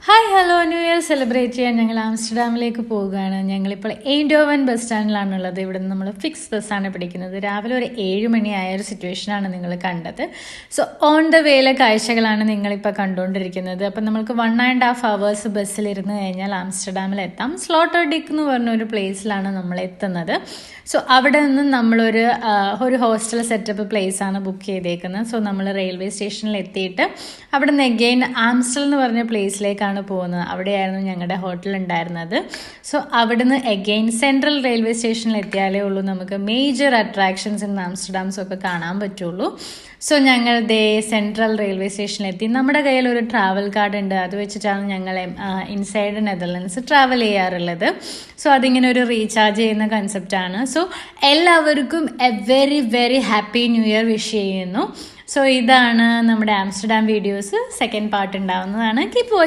Hi hello new year celebrate ചെയ്യാൻ ഞങ്ങൾ ആംസ്റ്റർഡാമിലേക്ക് പോവുകയാണ്. ഞങ്ങളിപ്പോൾ എയിൻഡോവൻ ബസ് സ്റ്റാൻഡിലാണുള്ളത്. ഇവിടെ നിന്ന് നമ്മൾ ഫിക്സ് ബസ്സാണ് പിടിക്കുന്നത്. രാവിലെ ഒരു 7 മണിയായ ഒരു സിറ്റുവേഷനാണ് നിങ്ങൾ കണ്ടത്. സോ ഓൺ ദ വേയിലെ കാഴ്ചകളാണ് നിങ്ങളിപ്പോൾ കണ്ടുകൊണ്ടിരിക്കുന്നത്. അപ്പം നമുക്ക് 1.5 hours ബസ്സിലിരുന്ന് കഴിഞ്ഞാൽ ആംസ്റ്റർഡാമിൽ എത്താം. സ്ലോട്ടർഡിക്ക് എന്ന് പറഞ്ഞൊരു പ്ലേസിലാണ് നമ്മൾ എത്തുന്നത്. സോ അവിടെ നിന്ന് നമ്മളൊരു ഹോസ്റ്റൽ സെറ്റപ്പ് പ്ലേസാണ് ബുക്ക് ചെയ്തേക്കുന്നത്. സോ നമ്മൾ റെയിൽവേ സ്റ്റേഷനിൽ എത്തിയിട്ട് അവിടെ നിന്ന് എഗെയിൻ ആംസ്റ്റൽ എന്ന് പറഞ്ഞ പ്ലേസിലേക്കാണ് പോകുന്നത്. അവിടെയായിരുന്നു ഞങ്ങളുടെ ഹോട്ടൽ ഉണ്ടായിരുന്നത്. സോ അവിടുന്ന് എഗെയിൻ സെൻട്രൽ റെയിൽവേ സ്റ്റേഷനിൽ എത്തിയാലേ ഉള്ളൂ നമുക്ക് മേജർ അട്രാക്ഷൻസ് ഇൻ ആംസ്റ്റർഡാംസ് ഒക്കെ കാണാൻ പറ്റുള്ളൂ. സോ ഞങ്ങൾ സെൻട്രൽ റെയിൽവേ സ്റ്റേഷനിലെത്തി. നമ്മുടെ കയ്യിൽ ഒരു ട്രാവൽ കാർഡ് ഉണ്ട്. അത് വെച്ചിട്ടാണ് ഞങ്ങൾ ഇൻസൈഡ് നെതർലൻഡ്സ് ട്രാവൽ ചെയ്യാറുള്ളത്. സോ അതിങ്ങനെ ഒരു റീചാർജ് ചെയ്യുന്ന കൺസെപ്റ്റാണ്. സോ എല്ലാവർക്കും A very very happy new year wish ചെയ്യുന്നു. സോ ഇതാണ് നമ്മുടെ ആംസ്റ്റർഡാം വീഡിയോസ്. സെക്കൻഡ് പാർട്ട് ഉണ്ടാവുന്നതാണ്. Keep watching.